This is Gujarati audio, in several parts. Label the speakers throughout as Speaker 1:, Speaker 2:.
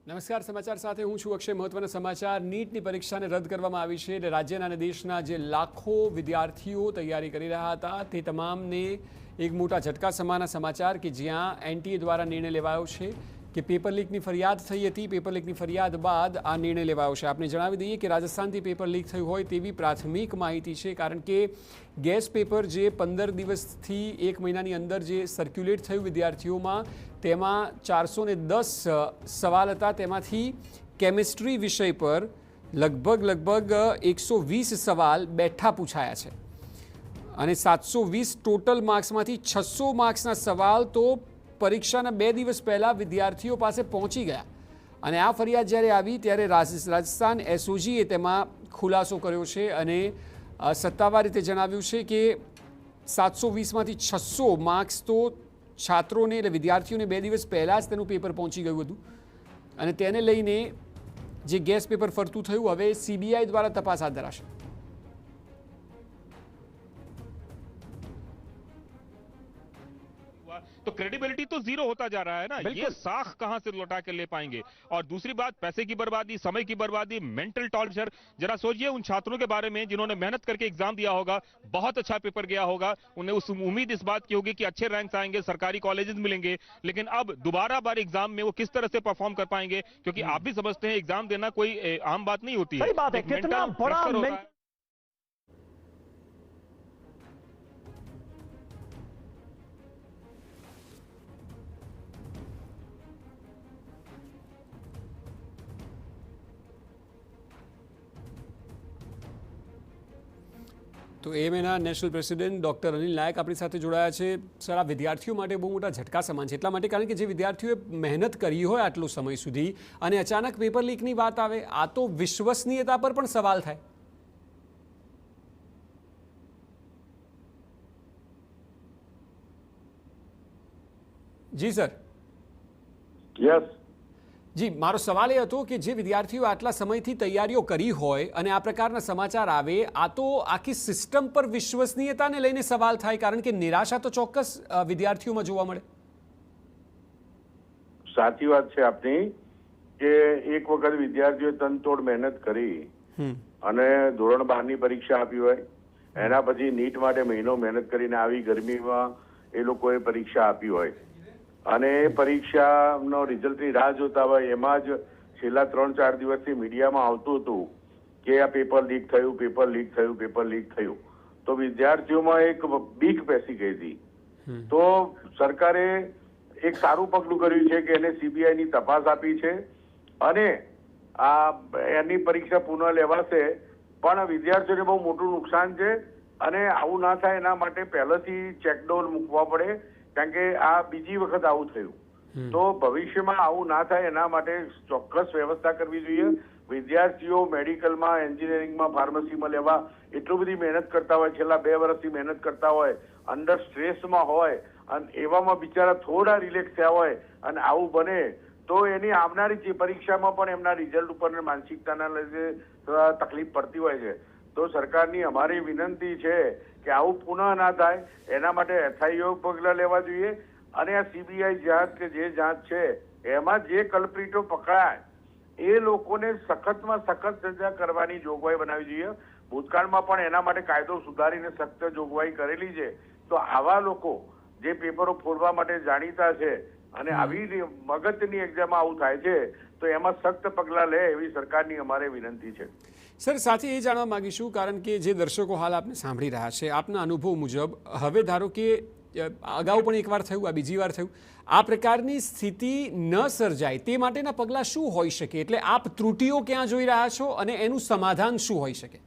Speaker 1: નમસ્કાર, સમાચાર સાથે હું છું અક્ષય. મહત્વના સમાચાર. નીટની પરીક્ષાને રદ કરવામાં આવી છે એટલે રાજ્યના અને દેશના જે લાખો વિદ્યાર્થીઓ તૈયારી કરી રહ્યા હતા તે તમામને એક મોટા ઝટકા સમાના સમાચાર કે જ્યાં એનટીએ દ્વારા નિર્ણય લેવાયો છે કે પેપર લીકની ફરિયાદ થઈ હતી. પેપર લીકની ફરિયાદ બાદ આ નિર્ણય લેવાયો છે. આપને જણાવી દઈએ કે રાજસ્થાનથી પેપર લીક થયું હોય તેવી પ્રાથમિક માહિતી છે, કારણ કે ગેસ પેપર જે 15 દિવસથી 1 મહિનાની અંદર જે સર્ક્યુલેટ થયું વિદ્યાર્થીઓમાં, તેમાં 410 સવાલ હતા. તેમાંથી કેમિસ્ટ્રી વિષય પર લગભગ 120 સવાલ બેઠા પૂછાયા છે અને 720 ટોટલ માર્ક્સમાંથી 600 માર્ક્સના સવાલ તો પરીક્ષાના 2 દિવસ પહેલાં વિદ્યાર્થીઓ પાસે પહોંચી ગયા. અને આ ફરિયાદ જ્યારે આવી ત્યારે રાજસ્થાન એસઓજીએ તેમાં ખુલાસો કર્યો છે અને સત્તાવાર રીતે જણાવ્યું છે કે 720માંથી 600 માર્ક્સ તો છાત્રોને એટલે વિદ્યાર્થીઓને 2 દિવસ પહેલાં જ તેનું પેપર પહોંચી ગયું હતું અને તેને લઈને જે ગેસ પેપર ફરતું થયું, હવે સીબીઆઈ દ્વારા તપાસ હાથ ધરાશે.
Speaker 2: तो क्रेडिबिलिटी तो जीरो होता जा रहा है ना, ये साख कहां से लौटा के ले पाएंगे। और दूसरी बात, पैसे की बर्बादी, समय की बर्बादी, मेंटल टॉर्चर। जरा सोचिए उन छात्रों के बारे में जिन्होंने मेहनत करके एग्जाम दिया होगा, बहुत अच्छा पेपर गया होगा, उन्हें उस उम्मीद इस बात की होगी कि अच्छे रैंक्स आएंगे, सरकारी कॉलेजेस मिलेंगे, लेकिन अब दोबारा बार एग्जाम में वो किस तरह से परफॉर्म कर पाएंगे, क्योंकि आप भी समझते हैं एग्जाम देना कोई आम बात नहीं होती है।
Speaker 3: कितना बड़ा
Speaker 1: તો એએમએના નેશનલ પ્રેસિડેન્ટ ડૉક્ટર અનિલ નાયક આપણી સાથે જોડાયા છે. સર, આ વિદ્યાર્થીઓ માટે બહુ મોટા ઝટકા સમાન છે, એટલા માટે કારણ કે જે વિદ્યાર્થીઓએ મહેનત કરી હોય આટલો સમય સુધી અને અચાનક પેપર લીકની વાત આવે, આ તો વિશ્વસનીયતા પર પણ સવાલ થાય. જી સર.
Speaker 4: યસ
Speaker 1: જી, મારો સવાલ એ હતો કે જે વિદ્યાર્થીઓ આટલા સમયથી તૈયારીઓ કરી હોય અને આ પ્રકારના સમાચાર આવે, આ તો આખી સિસ્ટમ પર વિશ્વસનીયતાને લઈને સવાલ થાય, કારણ કે નિરાશા તો ચોક્કસ વિદ્યાર્થીઓમાં જોવા મળે.
Speaker 4: સાચી વાત છે આપની કે એક વખત વિદ્યાર્થીઓ તનતોડ મહેનત કરી અને ધોરણ 12 ની પરીક્ષા આપી હોય, એના પછી નીટ માટે મહિનો મહેનત કરીને આવી ગરમીમાં એ લોકોએ પરીક્ષા આપી હોય અને એ પરીક્ષાનો રિઝલ્ટની રાહ જોતા હોય, એમાં જ છેલ્લા 3-4 દિવસથી મીડિયામાં આવતું હતું કે આ પેપર લીક થયું, પેપર લીક થયું, પેપર લીક થયું, તો વિદ્યાર્થીઓમાં એક બીક બેસી ગઈ હતી. તો સરકારે એક સારું પગલું કર્યું છે કે એને સીબીઆઈની તપાસ આપી છે અને એની પરીક્ષા પુનઃ લેવાશે. પણ વિદ્યાર્થીઓને બહુ મોટું નુકસાન છે અને આવું ના થાય એના માટે પહેલેથી ચેકડોર મૂકવા પડે, કારણ કે આ બીજી વખત આવું થયું. તો ભવિષ્યમાં આવું ના થાય એના માટે ચોક્કસ વ્યવસ્થા કરવી જોઈએ. વિદ્યાર્થીઓ મેડિકલમાં, એન્જિનિયરિંગમાં, ફાર્મસીમાં લેવા એટલું બધી મહેનત કરતા હોય, છેલ્લા 2 વર્ષથી મહેનત કરતા હોય, અંડર સ્ટ્રેસમાં હોય અને એવામાં બિચારા થોડા રિલેક્સ થયા હોય અને આવું બને તો એની આવનારી પરીક્ષામાં પણ એમના રિઝલ્ટ ઉપર માનસિકતાના લીધે તકલીફ પડતી હોય છે. તો સરકારની અમારી વિનંતી છે કે આવું પુનઃ ના થાય એના માટે એફઆઈઓ પગલાં લેવા જોઈએ અને આ સીબીઆઈ જાંચ કે જે જાંચ છે એમાં જે કલ્પ્રિટો પકડાય એ લોકોને સખતમાં સખત સજા કરવાની જોગવાઈ બનાવવી જોઈએ. ભૂતકાળમાં પણ એના માટે કાયદો સુધારીને સખ્ત જોગવાઈ કરેલી છે. તો આવા લોકો જે પેપરો ફોડવા માટે જાણીતા છે અને આવી મગજની એક્ઝામમાં આવું થાય છે તો એમાં સખ્ત પગલાં લે એવી સરકારની અમારે વિનંતી છે.
Speaker 1: સર, સાથે એ જાણવા માંગીશું, કારણ કે જે દર્શકો હાલ આપને સાંભળી રહ્યા છે, આપના અનુભવ મુજબ હવે ધારો કે અગાઉ પણ એકવાર થયું, આ બીજી વાર થયું, આ પ્રકારની સ્થિતિ ન સર્જાય તે માટેના પગલાં શું હોઈ શકે? એટલે આપ ત્રુટીઓ ક્યાં જોઈ રહ્યા છો અને એનું સમાધાન શું હોઈ શકે?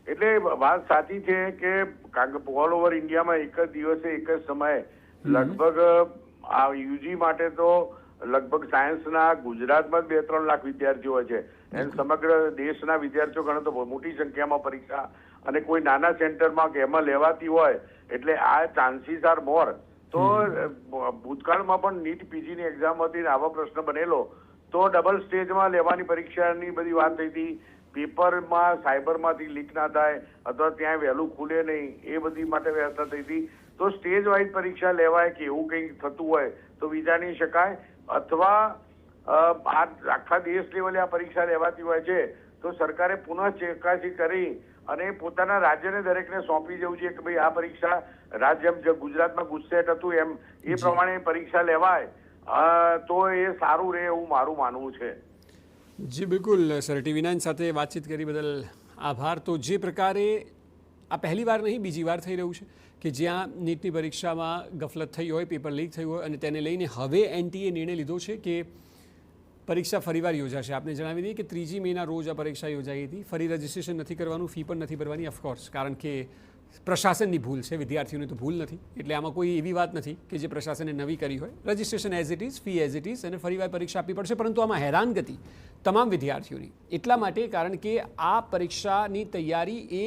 Speaker 4: એટલે વાત સાચી છે કે ઓલ ઓવર ઇન્ડિયામાં એક જ દિવસે એક જ સમયે લગભગ આ યુજી માટે તો લગભગ સાયન્સના ગુજરાતમાં 2-3 લાખ વિદ્યાર્થીઓ હોય છે અને સમગ્ર દેશના વિદ્યાર્થીઓ ગણો તો મોટી સંખ્યામાં પરીક્ષા અને કોઈ નાના સેન્ટરમાં કે એમાં લેવાતી હોય એટલે આ ચાન્સીસ આર મોર. તો ભૂતકાળમાં પણ નીટ પીજીની એક્ઝામ હતી ને આવો પ્રશ્ન બનેલો તો ડબલ સ્ટેજમાં લેવાની પરીક્ષાની બધી વાત થઈ હતી. પેપરમાં સાયબરમાંથી લીક ના થાય અથવા ત્યાં વહેલું ખુલે નહીં એ બધી માટે વ્યવસ્થા થઈ હતી. તો સ્ટેજ વાઇઝ પરીક્ષા લેવાય કે એવું કંઈક થતું હોય તો વિચારી શકાય, અથવા આખા દેશ લેવલે આ પરીક્ષા લેવાતી હોય છે તો સરકારે પુનઃ ચકાસી કરી અને પોતાના રાજ્યને દરેકને સોંપી દેવું છે કે ભાઈ આ પરીક્ષા રાજ્ય જેમ ગુજરાતમાં ગુજસેટ હતું એમ એ પ્રમાણે પરીક્ષા લેવાય તો એ સારું રહે એવું મારું માનવું છે.
Speaker 1: જી બિલકુલ સર, TV9 સાથે વાતચીત કરી બદલ આભાર. તો જે પ્રકારે આ પહેલી વાર નહીં બીજી વાર થઈ રહ્યું છે કે જ્યાં નીટની પરીક્ષામાં ગફલત થઈ હોય, પેપર લીક થયું હોય અને તેને લઈને હવે NTA નિર્ણય લીધો છે કે પરીક્ષા ફરીવાર યોજાશે. આપને જણાવી દઈએ કે 3 મેના રોજ આ પરીક્ષા યોજાઈ હતી. ફરી રજિસ્ટ્રેશન નથી કરવાનું, ફી પણ નથી ભરવાની, ઓફકોર્સ, કારણ કે પ્રશાસનની ભૂલ છે, વિદ્યાર્થીઓની તો ભૂલ નથી. એટલે આમાં કોઈ એવી વાત નથી કે જે પ્રશાસને નવી કરી હોય. Registration as it is, fee as it is, અને ફરીવાર પરીક્ષા આપવી પડશે. પરંતુ આમાં હેરાનગતિ તમામ વિદ્યાર્થીઓની એટલા માટે કારણ કે આ પરીક્ષાની તૈયારી એ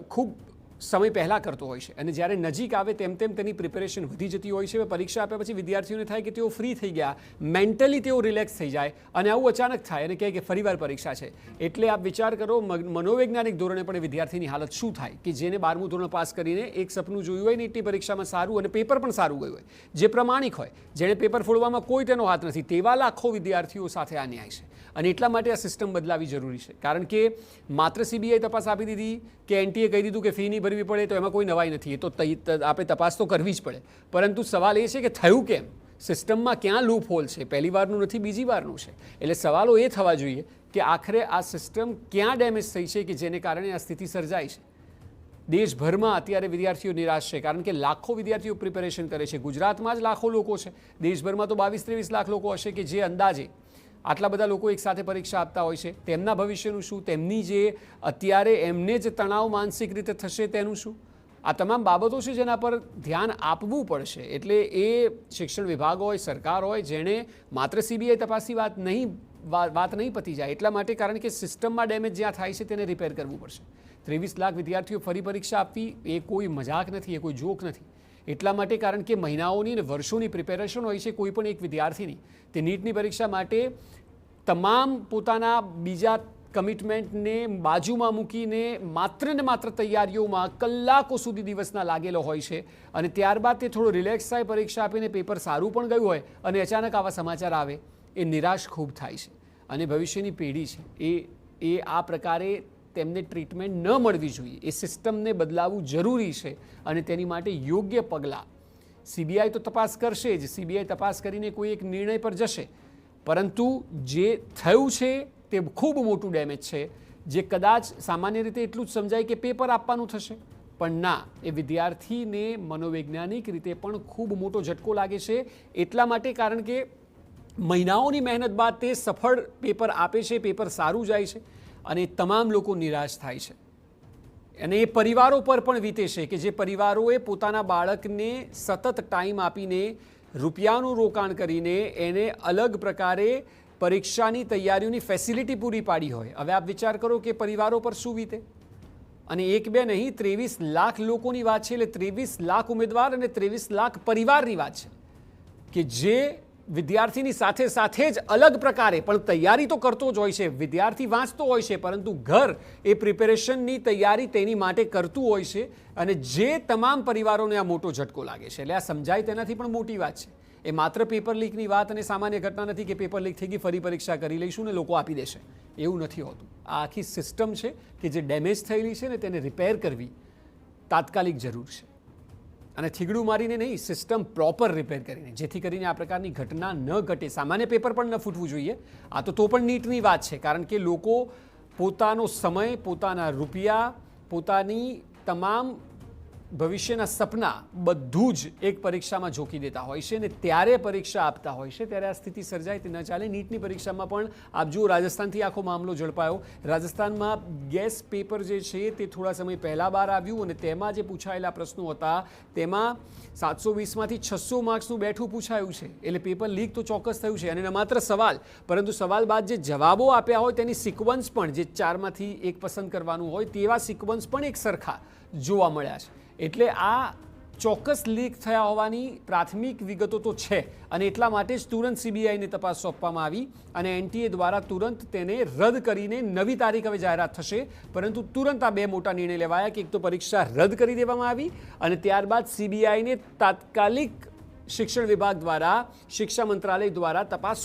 Speaker 1: ખૂબ સમય પહેલાં કરતો હોય છે અને જ્યારે નજીક આવે તેમ તેમ તેની પ્રિપેરેશન વધી જતી હોય છે. પરીક્ષા આપ્યા પછી વિદ્યાર્થીઓને થાય કે તેઓ ફ્રી થઈ ગયા, મેન્ટલી તેઓ રિલેક્સ થઈ જાય અને આવું અચાનક થાય અને કહે કે ફરીવાર પરીક્ષા છે. એટલે આપ વિચાર કરો મનોવૈજ્ઞાનિક ધોરણે પણ વિદ્યાર્થીની હાલત શું થાય કે જેને 12મું ધોરણ પાસ કરીને એક સપનું જોયું હોય નીટની પરીક્ષામાં સારું અને પેપર પણ સારું ગયું હોય, જે પ્રમાણિક હોય, જેણે પેપર ફોડવામાં કોઈ તેનો હાથ નથી, તેવા લાખો વિદ્યાર્થીઓ સાથે આ ન્યાય છે. અને એટલા માટે આ સિસ્ટમ બદલાવી જરૂરી છે. કારણ કે માત્ર CBI તપાસ આપી દીધી કે NTA કહી દીધું કે ફી નહીં ભરવી પડે તો એમાં કોઈ નવાઈ નથી. એ તો આપણે તપાસ તો કરવી જ પડે. પરંતુ સવાલ એ છે કે થયું કેમ, સિસ્ટમમાં ક્યાં લૂપ હોલ છે. પહેલી વારનું નથી, બીજી વારનું છે. એટલે સવાલો એ થવા જોઈએ કે આખરે આ સિસ્ટમ ક્યાં ડેમેજ થઈ છે કે જેને કારણે આ સ્થિતિ સર્જાઈ છે. દેશભરમાં અત્યારે વિદ્યાર્થીઓ નિરાશ છે કારણ કે લાખો વિદ્યાર્થીઓ પ્રિપેરેશન કરે છે. ગુજરાતમાં જ લાખો લોકો છે, દેશભરમાં તો 22-23 લાખ લોકો હશે કે જે અંદાજે આટલા બધા લોકો એકસાથે પરીક્ષા આપતા હોય છે. તેમના ભવિષ્યનું શું, તેમની જે અત્યારે એમને જ તણાવ માનસિક રીતે થશે તેનું શું, આ તમામ બાબતો છે જેના પર ધ્યાન આપવું પડશે. એટલે એ શિક્ષણ વિભાગ હોય, સરકાર હોય, જેણે માત્ર CBI તપાસની વાત નહીં પતી જાય એટલા માટે, કારણ કે સિસ્ટમમાં ડેમેજ જ્યાં થાય છે તેને રિપેર કરવું પડશે. 23 લાખ વિદ્યાર્થીઓ ફરી પરીક્ષા આપવી એ કોઈ મજાક નથી, એ કોઈ જોક નથી. એટલા માટે કારણ કે મહિનાઓની અને વર્ષોની પ્રિપેરેશન હોય છે કોઈ પણ એક વિદ્યાર્થીની. તે નીટની પરીક્ષા માટે તમામ પોતાના બીજા કમિટમેન્ટને બાજુમાં મૂકીને માત્ર ને માત્ર તૈયારીઓમાં કલાકો સુધી દિવસના લાગેલો હોય છે અને ત્યારબાદ તે થોડો રિલેક્સ થાય, પરીક્ષા આપીને પેપર સારું પણ ગયું હોય અને અચાનક આવા સમાચાર આવે, એ નિરાશ ખૂબ થાય છે. અને ભવિષ્યની પેઢી છે એ આ પ્રકારે તેમને ટ્રીટમેન્ટ ન મળવી જોઈએ. એ સિસ્ટમને બદલાવવું જરૂરી છે અને તેની માટે યોગ્ય પગલાં CBI તો તપાસ કરશે જ. CBI તપાસ કરીને કોઈ એક નિર્ણય પર જશે, પરંતુ જે થયું છે તે ખૂબ મોટું ડેમેજ છે, જે કદાચ સામાન્ય રીતે એટલું જ સમજાય કે પેપર આપવાનું થશે, પણ ના, એ વિદ્યાર્થીને મનોવૈજ્ઞાનિક રીતે પણ ખૂબ મોટો ઝટકો લાગે છે. એટલા માટે કારણ કે મહિનાઓની મહેનત બાદ તે સફળ પેપર આપે છે, પેપર સારું જાય છે અને તમામ લોકો નિરાશ થાય છે. અને એ પરિવારો પર પણ વીતે છે કે જે પરિવારોએ પોતાના બાળકને સતત ટાઈમ આપીને, રૂપિયાનું રોકાણ કરીને એને અલગ પ્રકારે પરીક્ષાની તૈયારીઓની ફેસિલિટી પૂરી પાડી હોય. હવે આપ વિચાર કરો કે પરિવારો પર શું વીતે. અને એક બે નહીં, 23 લાખ લોકોની વાત છે. એટલે 23 લાખ ઉમેદવાર અને 23 લાખ પરિવારની વાત છે કે જે વિદ્યાર્થીની સાથે સાથે જ અલગ પ્રકારે પણ તૈયારી તો કરતો જ હોય છે. વિદ્યાર્થી વાંચતો હોય છે, પરંતુ ઘર એ પ્રિપેરેશનની તૈયારી તેની માટે કરતું હોય છે. અને જે તમામ પરિવારોને આ મોટો ઝટકો લાગે છે. એટલે આ સમજાય તેનાથી પણ મોટી વાત છે. એ માત્ર પેપર લીકની વાત અને સામાન્ય ઘટના નથી કે પેપર લીક થઈ ગઈ, ફરી પરીક્ષા કરી લઈશું ને લોકો આપી દેશે. એવું નથી હોતું. આ આખી સિસ્ટમ છે કે જે ડેમેજ થયેલી છે ને તેને રિપેર કરવી તાત્કાલિક જરૂર છે. અને થીગડું મારીને નહીં, સિસ્ટમ પ્રોપર રિપેર કરીને, જેથી કરીને આ પ્રકારની ઘટના ન ઘટે. સામાન્ય પેપર પણ ન ફૂટવું જોઈએ. આ તો પણ નીટની વાત છે, કારણ કે લોકો પોતાનો સમય, પોતાના રૂપિયા, પોતાની તમામ ભવિષ્યના સપના બધું જ એક પરીક્ષામાં ઝોકી દેતા હોય છે અને ત્યારે પરીક્ષા આપતા હોય છે. ત્યારે આ સ્થિતિ સર્જાય તે ન ચાલે. નીટની પરીક્ષામાં પણ આપ જુઓ, રાજસ્થાનથી આખો મામલો ઝડપાયો. રાજસ્થાનમાં ગેસ પેપર જે છે તે થોડા સમય પહેલાં બહાર આવ્યું અને તેમાં જે પૂછાયેલા પ્રશ્નો હતા તેમાં 720માંથી 600 માર્ક્સનું બેઠું પૂછાયું છે. એટલે પેપર લીક તો ચોક્કસ થયું છે. અને ન માત્ર સવાલ, પરંતુ સવાલ બાદ જે જવાબો આપ્યા હોય તેની સિક્વન્સ પણ, જે 4માંથી 1 પસંદ કરવાનું હોય તેવા સિક્વન્સ પણ એક સરખા જોવા મળ્યા છે. એટલે આ ચોક્કસ લીક થયા હોવાની પ્રાથમિક વિગતો તો છે અને એટલા માટે જ તુરંત CBIને તપાસ સોંપવામાં આવી અને NTA દ્વારા તુરંત તેને રદ કરીને નવી તારીખ હવે જાહેરાત થશે. પરંતુ તુરંત આ બે મોટા નિર્ણય લેવાયા કે એક તો પરીક્ષા રદ કરી દેવામાં આવી અને ત્યારબાદ CBIને તાત્કાલિક શિક્ષણ વિભાગ દ્વારા, શિક્ષા મંત્રાલય દ્વારા તપાસ